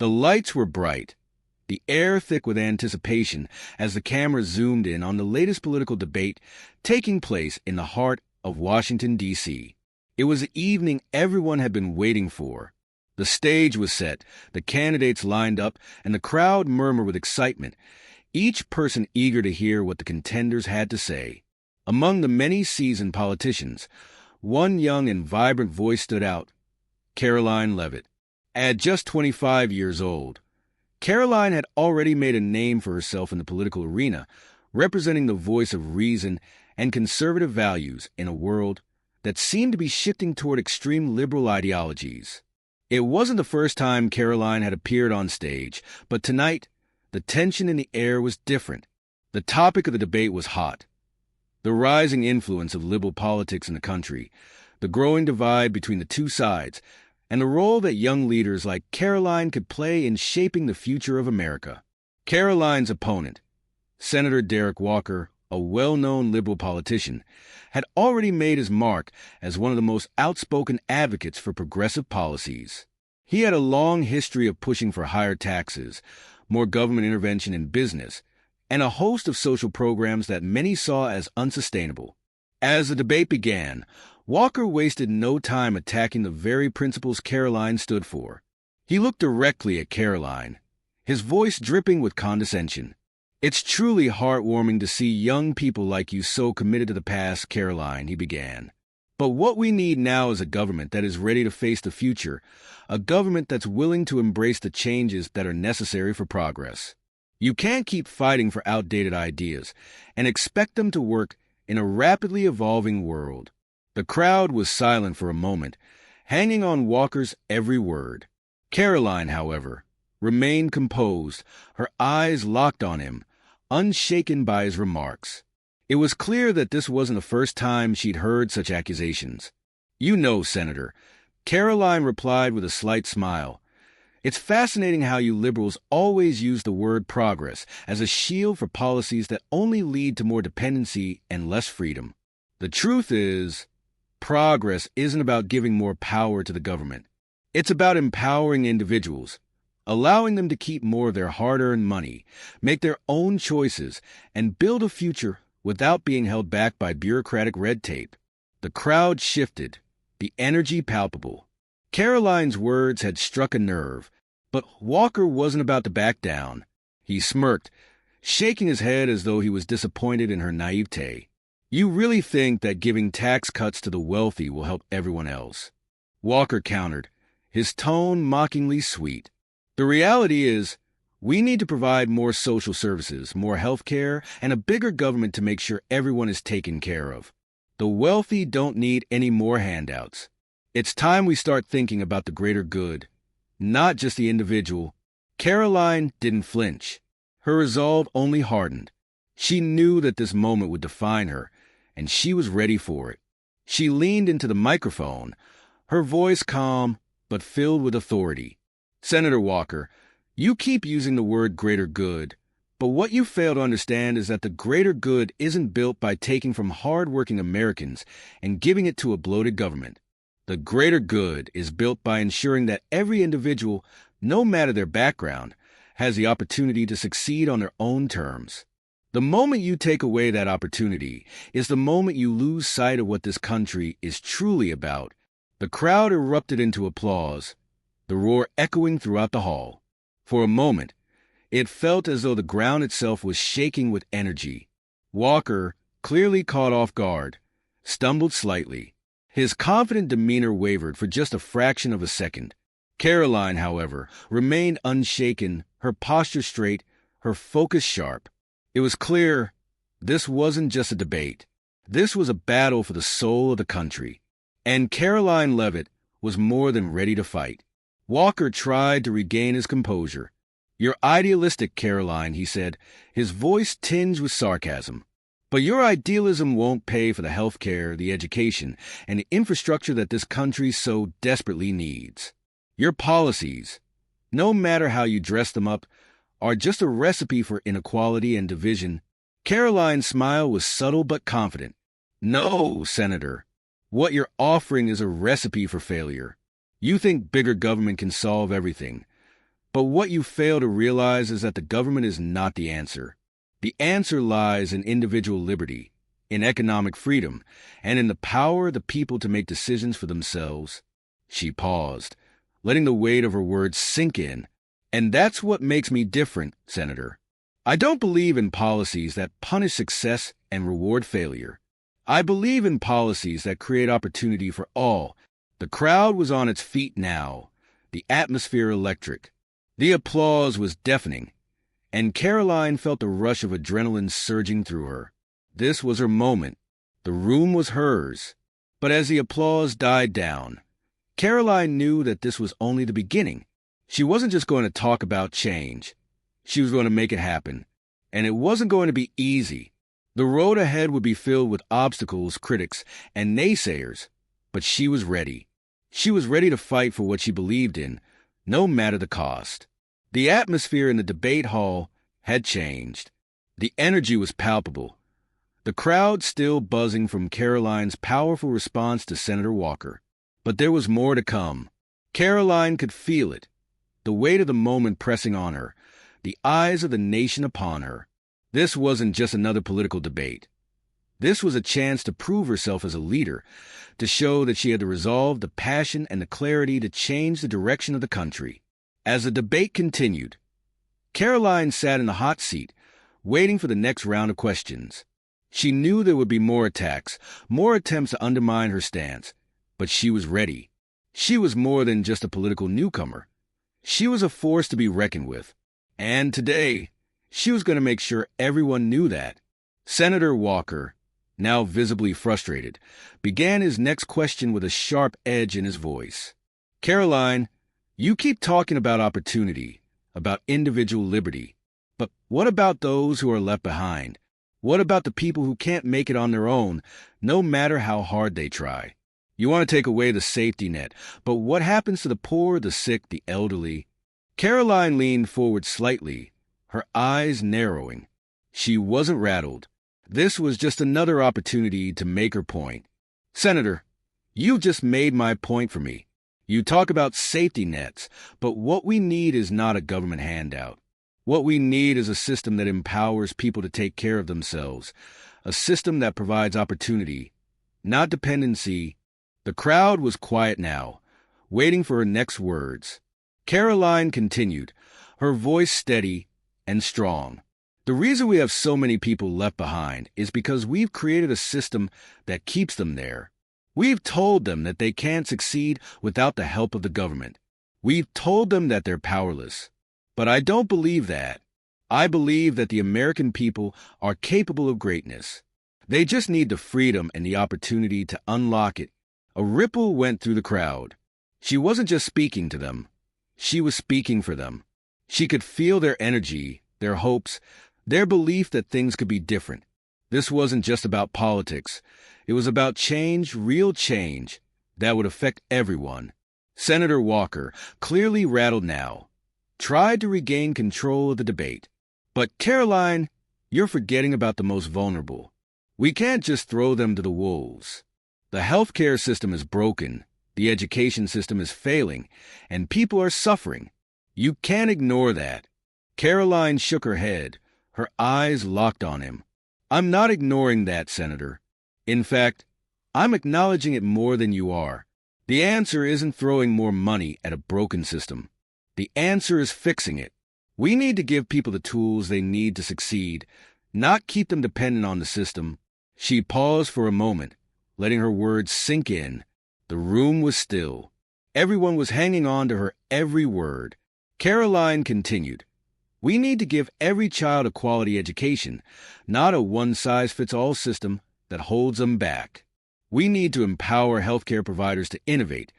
The lights were bright, the air thick with anticipation as the camera zoomed in on the latest political debate taking place in the heart of Washington, D.C. It was the evening everyone had been waiting for. The stage was set, the candidates lined up, and the crowd murmured with excitement, each person eager to hear what the contenders had to say. Among the many seasoned politicians, one young and vibrant voice stood out, Karoline Leavitt. At just 25 years old, Karoline had already made a name for herself in the political arena, representing the voice of reason and conservative values in a world that seemed to be shifting toward extreme liberal ideologies. It wasn't the first time Karoline had appeared on stage, but tonight, the tension in the air was different. The topic of the debate was hot. The rising influence of liberal politics in the country, the growing divide between the two sides, and the role that young leaders like Karoline could play in shaping the future of America. Karoline's opponent, Senator Derek Walker, a well-known liberal politician, had already made his mark as one of the most outspoken advocates for progressive policies. He had a long history of pushing for higher taxes, more government intervention in business, and a host of social programs that many saw as unsustainable. As the debate began, Walker wasted no time attacking the very principles Karoline stood for. He looked directly at Karoline, his voice dripping with condescension. "It's truly heartwarming to see young people like you so committed to the past, Karoline," he began. "But what we need now is a government that is ready to face the future, a government that's willing to embrace the changes that are necessary for progress. You can't keep fighting for outdated ideas and expect them to work in a rapidly evolving world." The crowd was silent for a moment, hanging on Walker's every word. Karoline, however, remained composed, her eyes locked on him, unshaken by his remarks. It was clear that this wasn't the first time she'd heard such accusations. "You know, Senator," Karoline replied with a slight smile, "it's fascinating how you liberals always use the word progress as a shield for policies that only lead to more dependency and less freedom. The truth is, progress isn't about giving more power to the government. It's about empowering individuals, allowing them to keep more of their hard-earned money, make their own choices, and build a future without being held back by bureaucratic red tape." The crowd shifted, the energy palpable. Karoline's words had struck a nerve, but Walker wasn't about to back down. He smirked, shaking his head as though he was disappointed in her naivete. "You really think that giving tax cuts to the wealthy will help everyone else?" Walker countered, his tone mockingly sweet. "The reality is, we need to provide more social services, more health care, and a bigger government to make sure everyone is taken care of. The wealthy don't need any more handouts. It's time we start thinking about the greater good, not just the individual." Karoline didn't flinch. Her resolve only hardened. She knew that this moment would define her, and she was ready for it. She leaned into the microphone, her voice calm but filled with authority. "Senator Walker, you keep using the word greater good, but what you fail to understand is that the greater good isn't built by taking from hard-working Americans and giving it to a bloated government. The greater good is built by ensuring that every individual, no matter their background, has the opportunity to succeed on their own terms. The moment you take away that opportunity is the moment you lose sight of what this country is truly about." The crowd erupted into applause, the roar echoing throughout the hall. For a moment, it felt as though the ground itself was shaking with energy. Walker, clearly caught off guard, stumbled slightly. His confident demeanor wavered for just a fraction of a second. Karoline, however, remained unshaken, her posture straight, her focus sharp. It was clear this wasn't just a debate. This was a battle for the soul of the country. And Karoline Leavitt was more than ready to fight. Walker tried to regain his composure. "You're idealistic, Karoline," he said, his voice tinged with sarcasm. "But your idealism won't pay for the health care, the education, and the infrastructure that this country so desperately needs. Your policies, no matter how you dress them up, are just a recipe for inequality and division." Karoline's smile was subtle but confident. "No, Senator. What you're offering is a recipe for failure. You think bigger government can solve everything. But what you fail to realize is that the government is not the answer. The answer lies in individual liberty, in economic freedom, and in the power of the people to make decisions for themselves. She paused, letting the weight of her words sink in. And that's what makes me different, Senator. I don't believe in policies that punish success and reward failure. I believe in policies that create opportunity for all. The crowd was on its feet now, the atmosphere electric. The applause was deafening, and Karoline felt the rush of adrenaline surging through her. This was her moment. The room was hers. But as the applause died down, Karoline knew that this was only the beginning. She wasn't just going to talk about change. She was going to make it happen. And it wasn't going to be easy. The road ahead would be filled with obstacles, critics, and naysayers. But she was ready. She was ready to fight for what she believed in, no matter the cost. The atmosphere in the debate hall had changed. The energy was palpable. The crowd still buzzing from Karoline's powerful response to Senator Walker. But there was more to come. Karoline could feel it. The weight of the moment pressing on her, the eyes of the nation upon her. This wasn't just another political debate. This was a chance to prove herself as a leader, to show that she had the resolve, the passion, and the clarity to change the direction of the country. As the debate continued, Karoline sat in the hot seat, waiting for the next round of questions. She knew there would be more attacks, more attempts to undermine her stance, but she was ready. She was more than just a political newcomer. She was a force to be reckoned with. And today, she was going to make sure everyone knew that. Senator Walker, now visibly frustrated, began his next question with a sharp edge in his voice. Karoline, you keep talking about opportunity, about individual liberty. But what about those who are left behind? What about the people who can't make it on their own, no matter how hard they try? You want to take away the safety net, but what happens to the poor, the sick, the elderly? Karoline leaned forward slightly, her eyes narrowing. She wasn't rattled. This was just another opportunity to make her point. Senator, you just made my point for me. You talk about safety nets, but what we need is not a government handout. What we need is a system that empowers people to take care of themselves, a system that provides opportunity, not dependency. The crowd was quiet now, waiting for her next words. Karoline continued, her voice steady and strong. The reason we have so many people left behind is because we've created a system that keeps them there. We've told them that they can't succeed without the help of the government. We've told them that they're powerless. But I don't believe that. I believe that the American people are capable of greatness. They just need the freedom and the opportunity to unlock it. A ripple went through the crowd. She wasn't just speaking to them. She was speaking for them. She could feel their energy, their hopes, their belief that things could be different. This wasn't just about politics. It was about change, real change, that would affect everyone. Senator Walker, clearly rattled now, tried to regain control of the debate. But Karoline, you're forgetting about the most vulnerable. We can't just throw them to the wolves. The healthcare system is broken, the education system is failing, and people are suffering. You can't ignore that. Karoline shook her head, her eyes locked on him. I'm not ignoring that, Senator. In fact, I'm acknowledging it more than you are. The answer isn't throwing more money at a broken system. The answer is fixing it. We need to give people the tools they need to succeed, not keep them dependent on the system. She paused for a moment, letting her words sink in. The room was still. Everyone was hanging on to her every word. Karoline continued, we need to give every child a quality education, not a one-size-fits-all system that holds them back. We need to empower healthcare providers to innovate,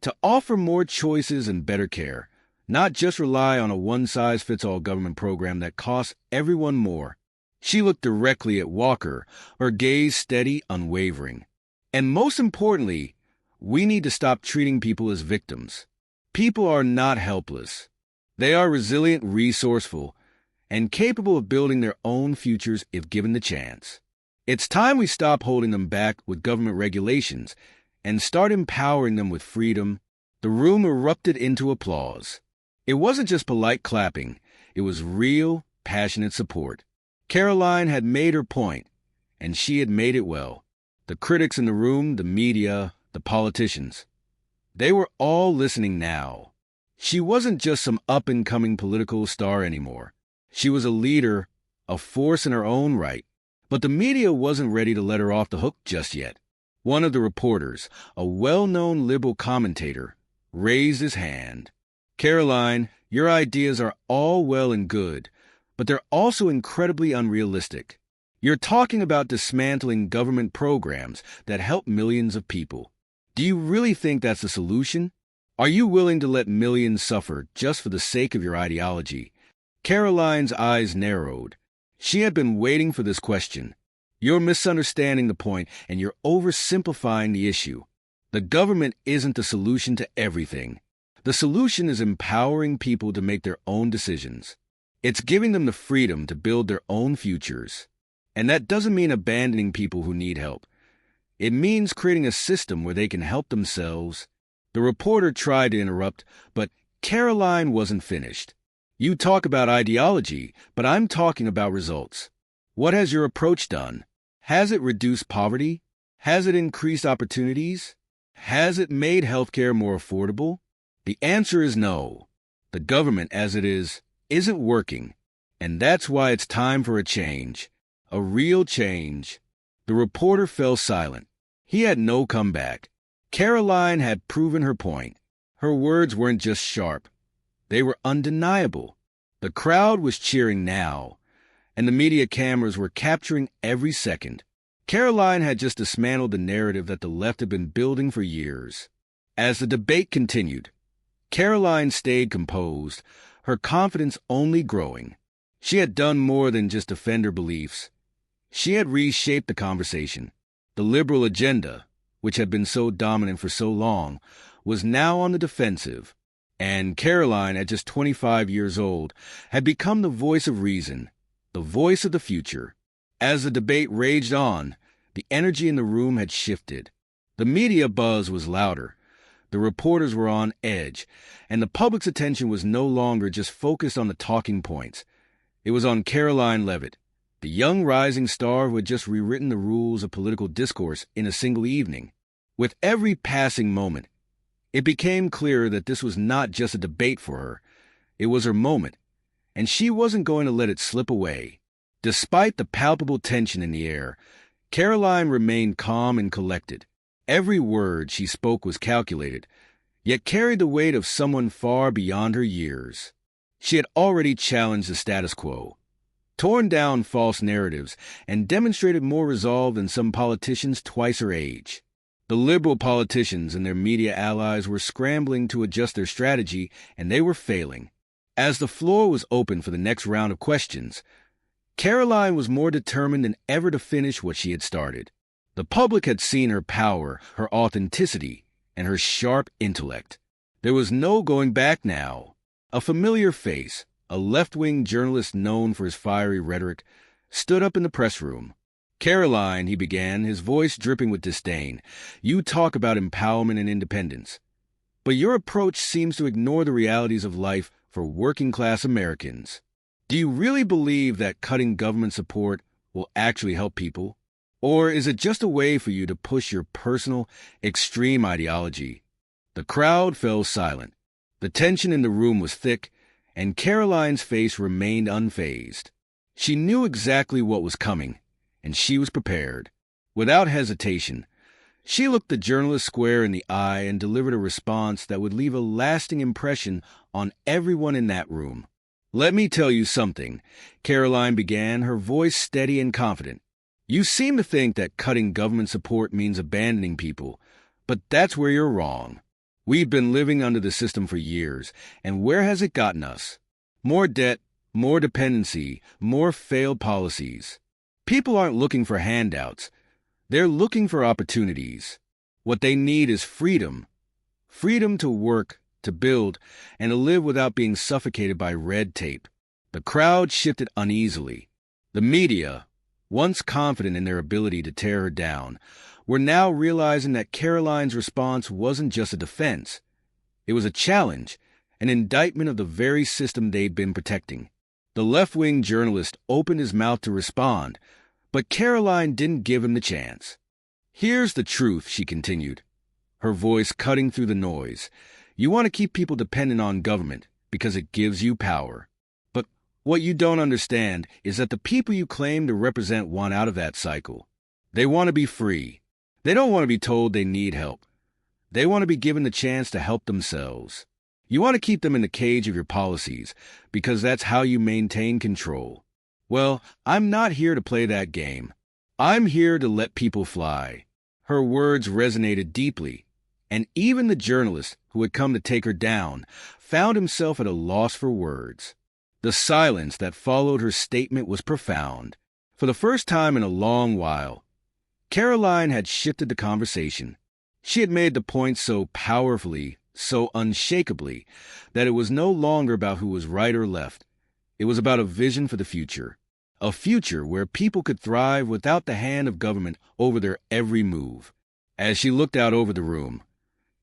to offer more choices and better care, not just rely on a one-size-fits-all government program that costs everyone more. She looked directly at Walker, her gaze steady, unwavering. And most importantly, we need to stop treating people as victims. People are not helpless. They are resilient, resourceful, and capable of building their own futures if given the chance. It's time we stop holding them back with government regulations and start empowering them with freedom. The room erupted into applause. It wasn't just polite clapping. It was real, passionate support. Karoline had made her point, and she had made it well. The critics in the room, the media, the politicians, they were all listening now. She wasn't just some up-and-coming political star anymore. She was a leader, a force in her own right. But the media wasn't ready to let her off the hook just yet. One of the reporters, a well-known liberal commentator, raised his hand. Karoline, your ideas are all well and good, but they're also incredibly unrealistic. You're talking about dismantling government programs that help millions of people. Do you really think that's the solution? Are you willing to let millions suffer just for the sake of your ideology? Karoline's eyes narrowed. She had been waiting for this question. You're misunderstanding the point, and you're oversimplifying the issue. The government isn't the solution to everything. The solution is empowering people to make their own decisions. It's giving them the freedom to build their own futures. And that doesn't mean abandoning people who need help. It means creating a system where they can help themselves. The reporter tried to interrupt, but Karoline wasn't finished. You talk about ideology, but I'm talking about results. What has your approach done? Has it reduced poverty? Has it increased opportunities? Has it made healthcare more affordable? The answer is no. The government, as it is, isn't working. And that's why it's time for a change. A real change. The reporter fell silent. He had no comeback. Karoline had proven her point. Her words weren't just sharp. They were undeniable. The crowd was cheering now, and the media cameras were capturing every second. Karoline had just dismantled the narrative that the left had been building for years. As the debate continued, Karoline stayed composed, her confidence only growing. She had done more than just defend her beliefs. She had reshaped the conversation. The liberal agenda, which had been so dominant for so long, was now on the defensive. And Karoline, at just 25 years old, had become the voice of reason, the voice of the future. As the debate raged on, the energy in the room had shifted. The media buzz was louder. The reporters were on edge, and the public's attention was no longer just focused on the talking points. It was on Karoline Leavitt, the young rising star who had just rewritten the rules of political discourse in a single evening. With every passing moment, it became clear that this was not just a debate for her. It was her moment, and she wasn't going to let it slip away. Despite the palpable tension in the air, Karoline remained calm and collected. Every word she spoke was calculated, yet carried the weight of someone far beyond her years. She had already challenged the status quo, torn down false narratives, and demonstrated more resolve than some politicians twice her age. The liberal politicians and their media allies were scrambling to adjust their strategy, and they were failing. As the floor was open for the next round of questions, Karoline was more determined than ever to finish what she had started. The public had seen her power, her authenticity, and her sharp intellect. There was no going back now. A familiar face, a left-wing journalist known for his fiery rhetoric, stood up in the press room. Karoline, he began, his voice dripping with disdain, you talk about empowerment and independence, but your approach seems to ignore the realities of life for working-class Americans. Do you really believe that cutting government support will actually help people? Or is it just a way for you to push your personal, extreme ideology? The crowd fell silent. The tension in the room was thick, and Karoline's face remained unfazed. She knew exactly what was coming, and she was prepared. Without hesitation, she looked the journalist square in the eye and delivered a response that would leave a lasting impression on everyone in that room. Let me tell you something, Karoline began, her voice steady and confident. You seem to think that cutting government support means abandoning people, but that's where you're wrong. We've been living under the system for years, and where has it gotten us? More debt, more dependency, more failed policies. People aren't looking for handouts. They're looking for opportunities. What they need is freedom. Freedom to work, to build, and to live without being suffocated by red tape. The crowd shifted uneasily. The media, once confident in their ability to tear her down, were now realizing that Karoline's response wasn't just a defense. It was a challenge, an indictment of the very system they'd been protecting. The left-wing journalist opened his mouth to respond, but Karoline didn't give him the chance. "Here's the truth," she continued, her voice cutting through the noise. "You want to keep people dependent on government because it gives you power. But what you don't understand is that the people you claim to represent want out of that cycle. They want to be free. They don't want to be told they need help. They want to be given the chance to help themselves. You want to keep them in the cage of your policies because that's how you maintain control. Well, I'm not here to play that game. I'm here to let people fly." Her words resonated deeply, and even the journalist who had come to take her down found himself at a loss for words. The silence that followed her statement was profound. For the first time in a long while, Karoline had shifted the conversation. She had made the point so powerfully, so unshakably, that it was no longer about who was right or left. It was about a vision for the future. A future where people could thrive without the hand of government over their every move. As she looked out over the room,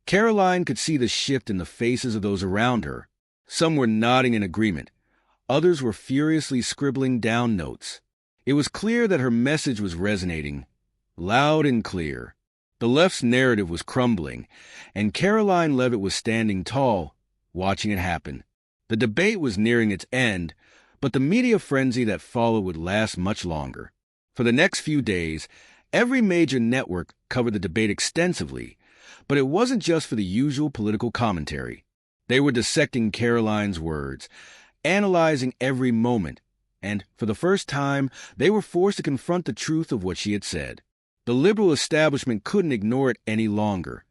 Karoline could see the shift in the faces of those around her. Some were nodding in agreement. Others were furiously scribbling down notes. It was clear that her message was resonating, loud and clear. The left's narrative was crumbling, and Karoline Leavitt was standing tall, watching it happen. The debate was nearing its end, but the media frenzy that followed would last much longer. For the next few days, every major network covered the debate extensively, but it wasn't just for the usual political commentary. They were dissecting Karoline's words, analyzing every moment, and for the first time, they were forced to confront the truth of what she had said. The liberal establishment couldn't ignore it any longer.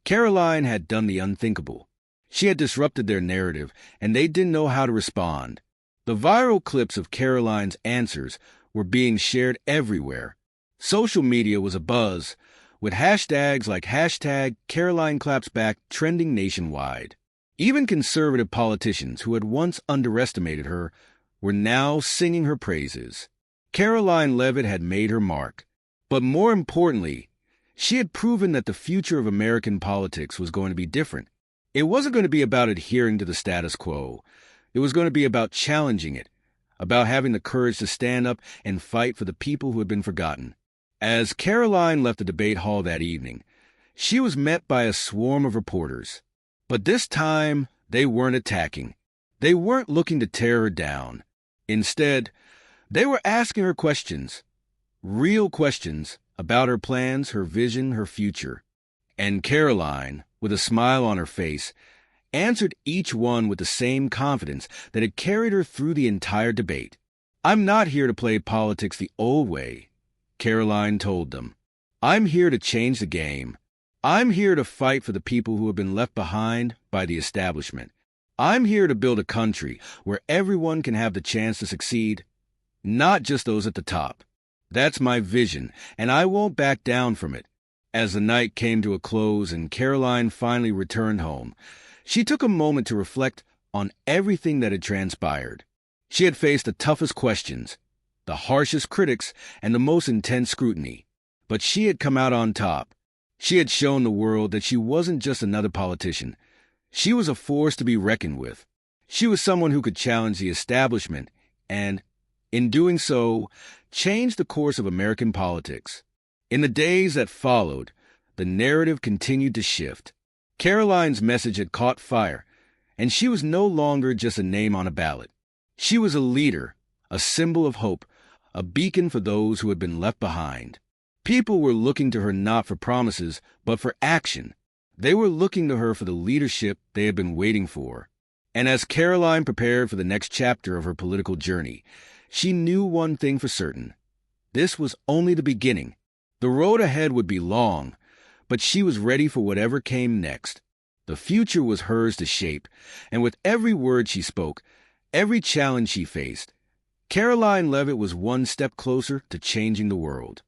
Karoline had done the unthinkable. She had disrupted their narrative, and they didn't know how to respond. The viral clips of Karoline's answers were being shared everywhere. Social media was abuzz, with hashtags like #CarolineClapsBack trending nationwide. Even conservative politicians who had once underestimated her were now singing her praises. Karoline Leavitt had made her mark. But more importantly, she had proven that the future of American politics was going to be different. It wasn't going to be about adhering to the status quo. It was going to be about challenging it, about having the courage to stand up and fight for the people who had been forgotten. As Karoline left the debate hall that evening, she was met by a swarm of reporters. But this time, they weren't attacking. They weren't looking to tear her down. Instead, they were asking her questions. Real questions about her plans, her vision, her future. And Karoline, with a smile on her face, answered each one with the same confidence that had carried her through the entire debate. "I'm not here to play politics the old way," Karoline told them. "I'm here to change the game. I'm here to fight for the people who have been left behind by the establishment. I'm here to build a country where everyone can have the chance to succeed, not just those at the top. That's my vision, and I won't back down from it." As the night came to a close and Karoline finally returned home, she took a moment to reflect on everything that had transpired. She had faced the toughest questions, the harshest critics, and the most intense scrutiny. But she had come out on top. She had shown the world that she wasn't just another politician. She was a force to be reckoned with. She was someone who could challenge the establishment and, in doing so, change the course of American politics. In the days that followed, the narrative continued to shift. Karoline's message had caught fire, and she was no longer just a name on a ballot. She was a leader, a symbol of hope, a beacon for those who had been left behind. People were looking to her not for promises, but for action. They were looking to her for the leadership they had been waiting for. And as Karoline prepared for the next chapter of her political journey, she knew one thing for certain. This was only the beginning. The road ahead would be long, but she was ready for whatever came next. The future was hers to shape, and with every word she spoke, every challenge she faced, Karoline Leavitt was one step closer to changing the world.